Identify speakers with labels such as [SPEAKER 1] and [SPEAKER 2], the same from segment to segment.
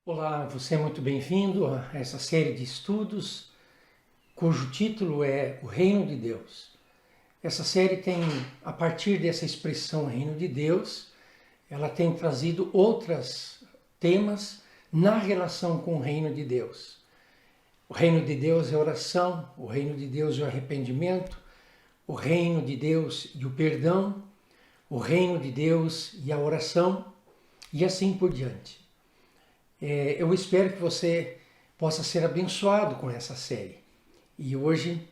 [SPEAKER 1] Olá, você é muito bem-vindo a essa série de estudos cujo título é O Reino de Deus. Essa série tem, a partir dessa expressão Reino de Deus, ela tem trazido outros temas na relação com o Reino de Deus. O Reino de Deus é a oração, o Reino de Deus é o arrependimento, o Reino de Deus e o perdão, o Reino de Deus e a oração e assim por diante. Eu espero que você possa ser abençoado com essa série. E hoje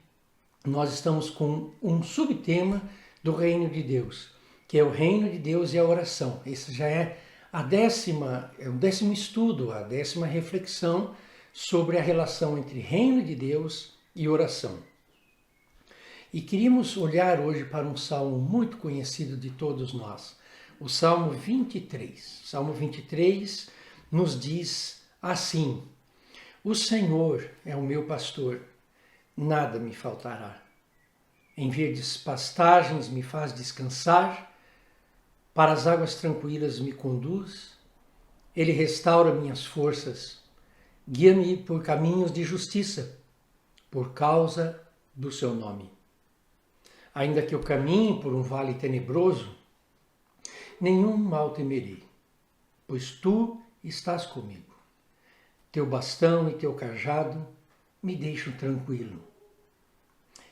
[SPEAKER 1] nós estamos com um subtema do Reino de Deus, que é o Reino de Deus e a oração. Esse já é o 10º estudo, a 10ª reflexão sobre a relação entre Reino de Deus e oração. E queríamos olhar hoje para um salmo muito conhecido de todos nós, o Salmo 23. O Salmo 23 nos diz assim: O Senhor é o meu pastor, nada me faltará. Em verdes pastagens me faz descansar, para as águas tranquilas me conduz, ele restaura minhas forças, guia-me por caminhos de justiça, por causa do seu nome. Ainda que eu caminhe por um vale tenebroso, nenhum mal temerei, pois tu estás comigo. Teu bastão e teu cajado me deixam tranquilo.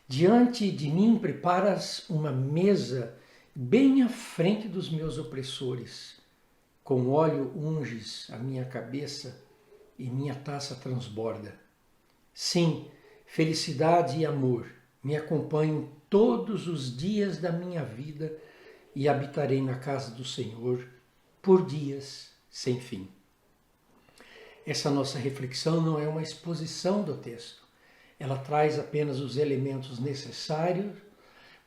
[SPEAKER 1] Diante de mim preparas uma mesa bem à frente dos meus opressores. Com óleo unges a minha cabeça e minha taça transborda. Sim, felicidade e amor me acompanham todos os dias da minha vida e habitarei na casa do Senhor por dias sem fim. Essa nossa reflexão não é uma exposição do texto. Ela traz apenas os elementos necessários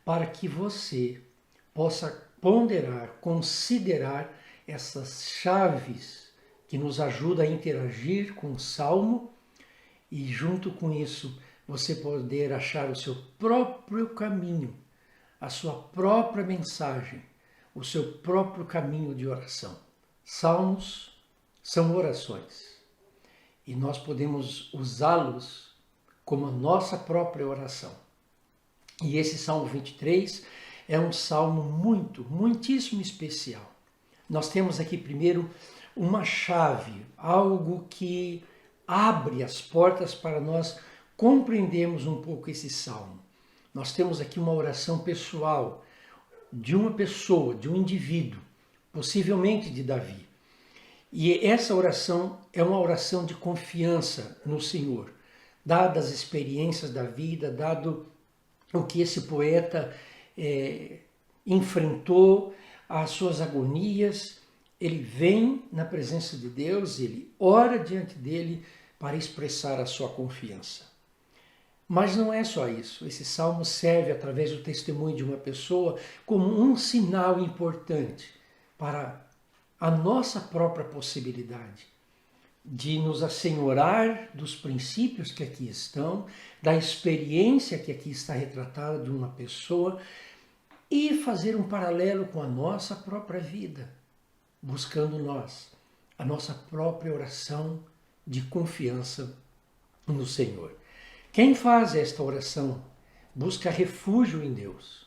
[SPEAKER 1] para que você possa ponderar, considerar essas chaves que nos ajudam a interagir com o Salmo e, junto com isso, você poder achar o seu próprio caminho, a sua própria mensagem, o seu próprio caminho de oração. Salmos são orações e nós podemos usá-los como a nossa própria oração. E esse Salmo 23 é um salmo muitíssimo especial. Nós temos aqui primeiro uma chave, algo que abre as portas para nós compreendermos um pouco esse salmo. Nós temos aqui uma oração pessoal de uma pessoa, de um indivíduo, possivelmente de Davi. E essa oração é uma oração de confiança no Senhor, dadas as experiências da vida, dado o que esse poeta enfrentou, as suas agonias. Ele vem na presença de Deus, ele ora diante dele para expressar a sua confiança. Mas não é só isso. Esse salmo serve, através do testemunho de uma pessoa, como um sinal importante para a nossa própria possibilidade de nos assenhorar dos princípios que aqui estão, da experiência que aqui está retratada de uma pessoa e fazer um paralelo com a nossa própria vida, buscando nós a nossa própria oração de confiança no Senhor. Quem faz esta oração busca refúgio em Deus.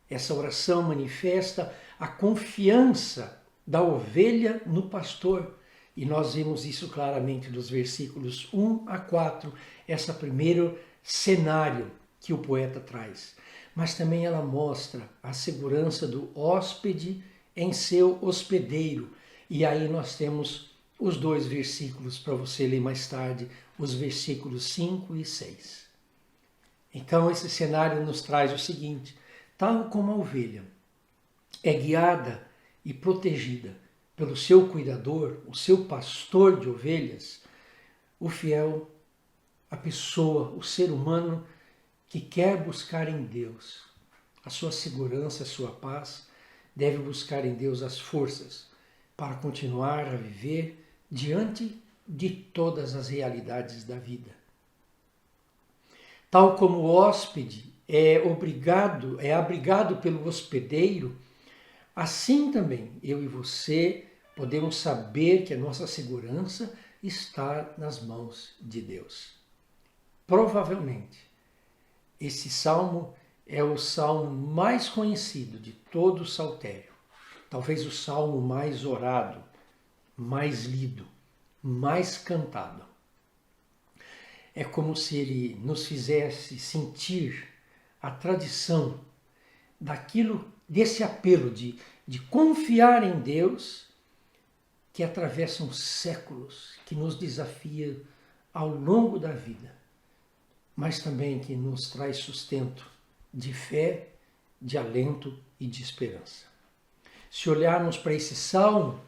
[SPEAKER 1] Essa oração manifesta a confiança da ovelha no pastor. E nós vemos isso claramente dos versículos 1 a 4, esse primeiro cenário que o poeta traz. Mas também ela mostra a segurança do hóspede em seu hospedeiro. E aí nós temos os 2 versículos para você ler mais tarde, os versículos 5 e 6. Então esse cenário nos traz o seguinte: tal como a ovelha é guiada e protegida pelo seu cuidador, o seu pastor de ovelhas, o fiel, a pessoa, o ser humano que quer buscar em Deus a sua segurança, a sua paz, deve buscar em Deus as forças para continuar a viver diante de todas as realidades da vida. Tal como o hóspede é abrigado pelo hospedeiro, assim também eu e você podemos saber que a nossa segurança está nas mãos de Deus. Provavelmente, esse salmo é o salmo mais conhecido de todo o saltério. Talvez o salmo mais orado, mais lido, mais cantado. É como se ele nos fizesse sentir a tradição desse apelo de confiar em Deus que atravessam séculos, que nos desafia ao longo da vida, mas também que nos traz sustento de fé, de alento e de esperança. Se olharmos para esse salmo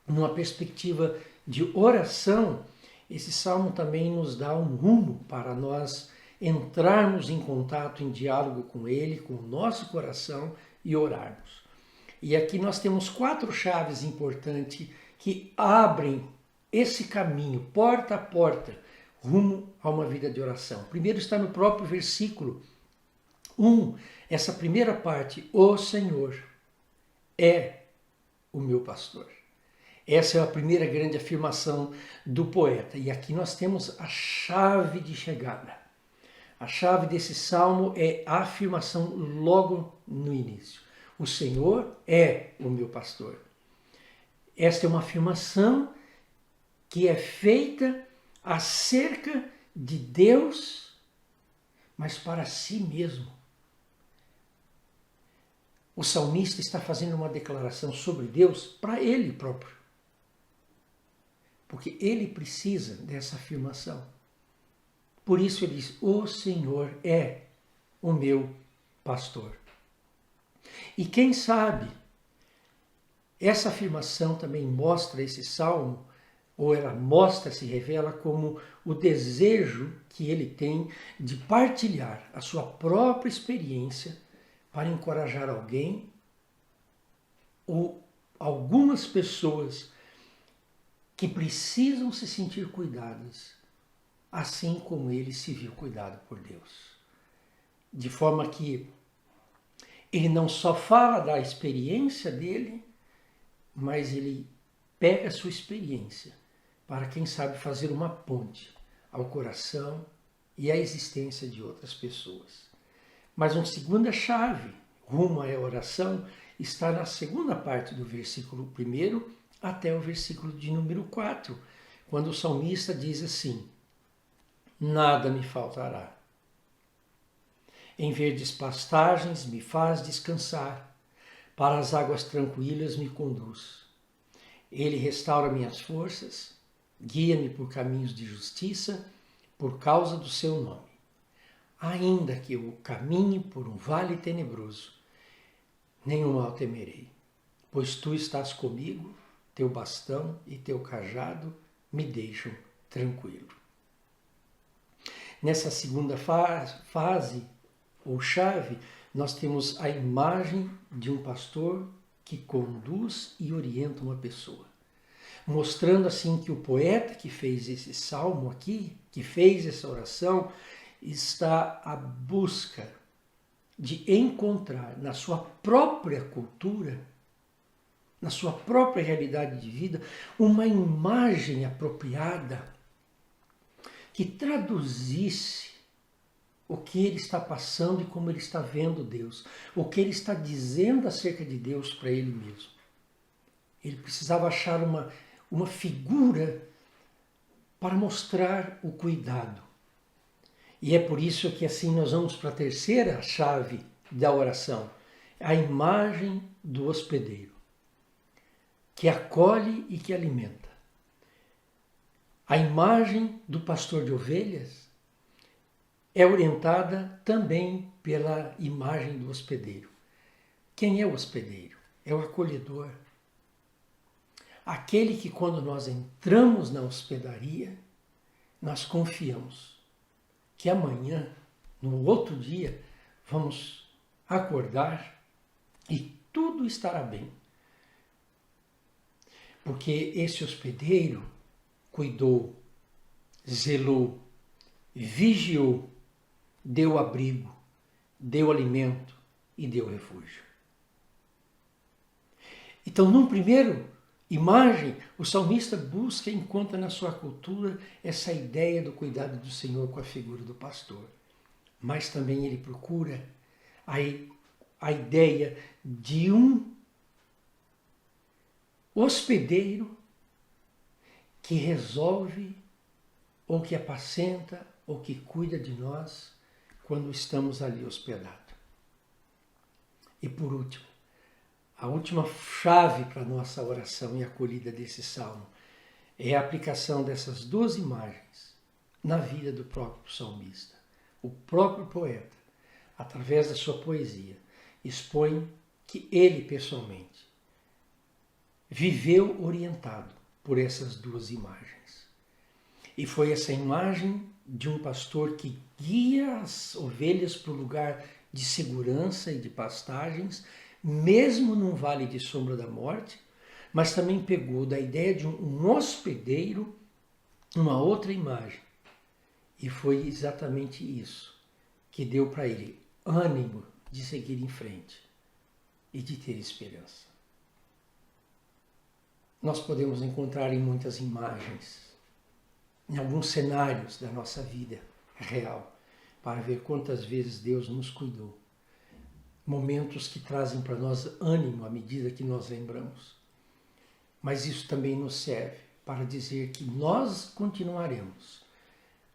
[SPEAKER 1] numa perspectiva de oração, esse salmo também nos dá um rumo para nós entrarmos em contato, em diálogo com ele, com o nosso coração e orarmos. E aqui nós temos 4 chaves importantes que abrem esse caminho, porta a porta, rumo a uma vida de oração. Primeiro está no próprio versículo 1, essa primeira parte, o Senhor é o meu pastor. Essa é a primeira grande afirmação do poeta. E aqui nós temos a chave de chegada. A chave desse salmo é a afirmação logo no início. O Senhor é o meu pastor. Esta é uma afirmação que é feita acerca de Deus, mas para si mesmo. O salmista está fazendo uma declaração sobre Deus para ele próprio. Porque ele precisa dessa afirmação. Por isso ele diz, o Senhor é o meu pastor. E quem sabe, essa afirmação também mostra esse salmo, ou ela mostra, se revela como o desejo que ele tem de partilhar a sua própria experiência para encorajar alguém ou algumas pessoas que precisam se sentir cuidadas, assim como ele se viu cuidado por Deus. De forma que ele não só fala da experiência dele, mas ele pega a sua experiência para, quem sabe, fazer uma ponte ao coração e à existência de outras pessoas. Mas uma segunda chave, rumo à oração, está na segunda parte do versículo 1 até o versículo de número 4, quando o salmista diz assim, nada me faltará. Em verdes pastagens me faz descansar, para as águas tranquilas me conduz. Ele restaura minhas forças, guia-me por caminhos de justiça, por causa do seu nome. Ainda que eu caminhe por um vale tenebroso, nenhum mal temerei, pois tu estás comigo, teu bastão e teu cajado me deixam tranquilo. Nessa segunda fase, ou chave, nós temos a imagem de um pastor que conduz e orienta uma pessoa. Mostrando assim que o poeta que fez esse salmo aqui, que fez essa oração, está à busca de encontrar na sua própria cultura, na sua própria realidade de vida, uma imagem apropriada que traduzisse o que ele está passando e como ele está vendo Deus, o que ele está dizendo acerca de Deus para ele mesmo. Ele precisava achar uma figura para mostrar o cuidado. E é por isso que assim nós vamos para a terceira chave da oração, a imagem do hospedeiro, que acolhe e que alimenta. A imagem do pastor de ovelhas é orientada também pela imagem do hospedeiro. Quem é o hospedeiro? É o acolhedor. Aquele que, quando nós entramos na hospedaria, nós confiamos que amanhã, no outro dia, vamos acordar e tudo estará bem. Porque esse hospedeiro cuidou, zelou, vigiou deu abrigo, deu alimento e deu refúgio. Então, num primeiro imagem, o salmista busca e encontra na sua cultura essa ideia do cuidado do Senhor com a figura do pastor. Mas também ele procura a ideia de um hospedeiro que resolve, ou que apacenta, ou que cuida de nós quando estamos ali hospedados. E por último, a última chave para a nossa oração e acolhida desse salmo é a aplicação dessas duas imagens na vida do próprio salmista. O próprio poeta, através da sua poesia, expõe que ele pessoalmente viveu orientado por essas duas imagens. E foi essa imagem de um pastor que guia as ovelhas para o lugar de segurança e de pastagens, mesmo num vale de sombra da morte, mas também pegou da ideia de um hospedeiro uma outra imagem. E foi exatamente isso que deu para ele ânimo de seguir em frente e de ter esperança. Nós podemos encontrar em muitas imagens, em alguns cenários da nossa vida real, para ver quantas vezes Deus nos cuidou. Momentos que trazem para nós ânimo à medida que nós lembramos. Mas isso também nos serve para dizer que nós continuaremos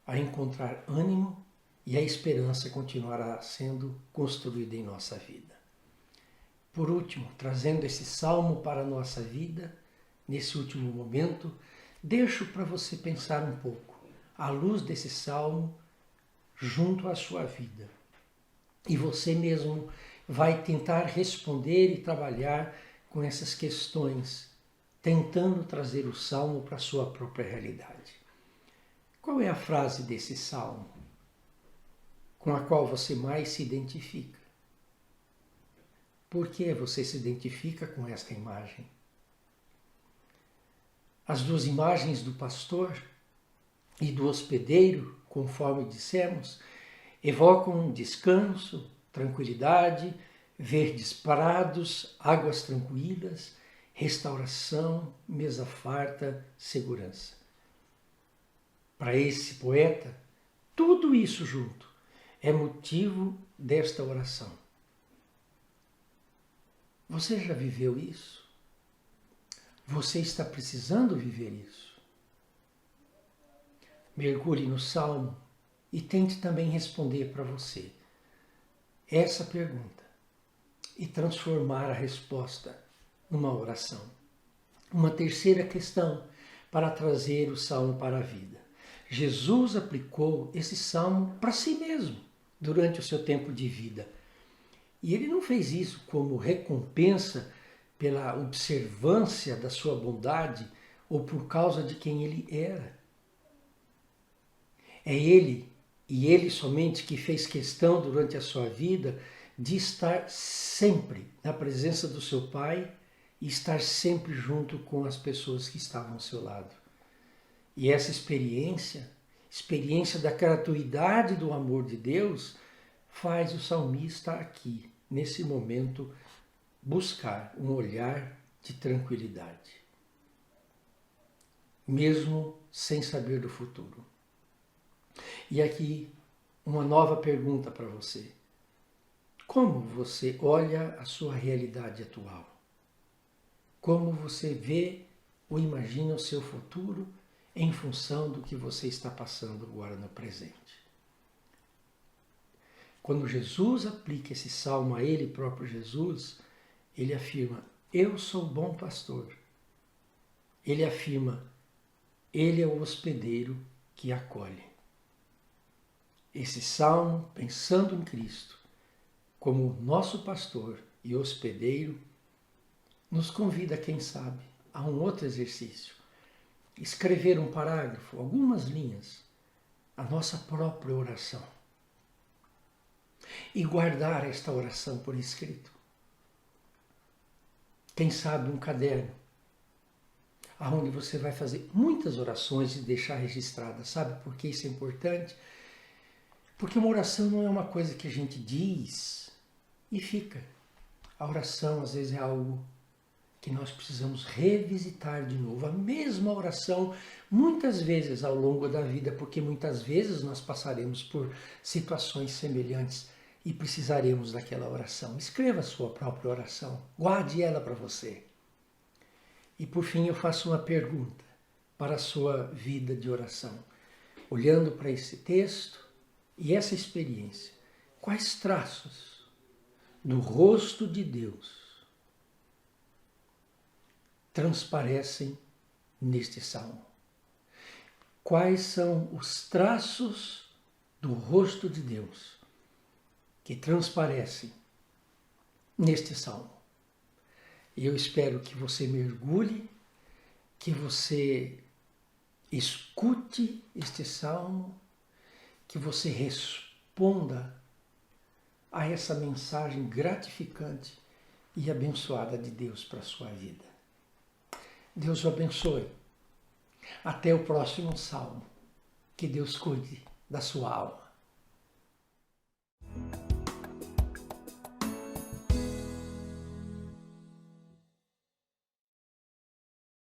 [SPEAKER 1] a encontrar ânimo e a esperança continuará sendo construída em nossa vida. Por último, trazendo esse salmo para a nossa vida, nesse último momento, deixo para você pensar um pouco, à luz desse salmo, junto à sua vida. E você mesmo vai tentar responder e trabalhar com essas questões, tentando trazer o salmo para a sua própria realidade. Qual é a frase desse salmo com a qual você mais se identifica? Por que você se identifica com esta imagem? As duas imagens do pastor e do hospedeiro, conforme dissemos, evocam descanso, tranquilidade, verdes prados, águas tranquilas, restauração, mesa farta, segurança. Para esse poeta, tudo isso junto é motivo desta oração. Você já viveu isso? Você está precisando viver isso? Mergulhe no Salmo e tente também responder para você essa pergunta e transformar a resposta numa oração. Uma terceira questão para trazer o Salmo para a vida. Jesus aplicou esse Salmo para si mesmo durante o seu tempo de vida. E ele não fez isso como recompensa pela observância da sua bondade ou por causa de quem ele era. É ele, e ele somente, que fez questão durante a sua vida de estar sempre na presença do seu Pai e estar sempre junto com as pessoas que estavam ao seu lado. E essa experiência da gratuidade do amor de Deus, faz o salmista aqui, nesse momento, buscar um olhar de tranquilidade, mesmo sem saber do futuro. E aqui uma nova pergunta para você. Como você olha a sua realidade atual? Como você vê ou imagina o seu futuro em função do que você está passando agora no presente? Quando Jesus aplica esse salmo a ele próprio Jesus, ele afirma, eu sou o bom pastor. Ele afirma, ele é o hospedeiro que acolhe. Esse salmo, pensando em Cristo, como nosso pastor e hospedeiro, nos convida, quem sabe, a um outro exercício. Escrever um parágrafo, algumas linhas, a nossa própria oração. E guardar esta oração por escrito. Quem sabe um caderno, onde você vai fazer muitas orações e deixar registradas. Sabe por que isso é importante? Porque uma oração não é uma coisa que a gente diz e fica. A oração, às vezes, é algo que nós precisamos revisitar de novo. A mesma oração, muitas vezes ao longo da vida, porque muitas vezes nós passaremos por situações semelhantes e precisaremos daquela oração. Escreva a sua própria oração, guarde ela para você. E por fim eu faço uma pergunta para a sua vida de oração. Olhando para esse texto e essa experiência, quais traços do rosto de Deus transparecem neste salmo? Quais são os traços do rosto de Deus que transparecem neste salmo? E eu espero que você mergulhe, que você escute este salmo, que você responda a essa mensagem gratificante e abençoada de Deus para a sua vida. Deus o abençoe. Até o próximo salmo. Que Deus cuide da sua alma.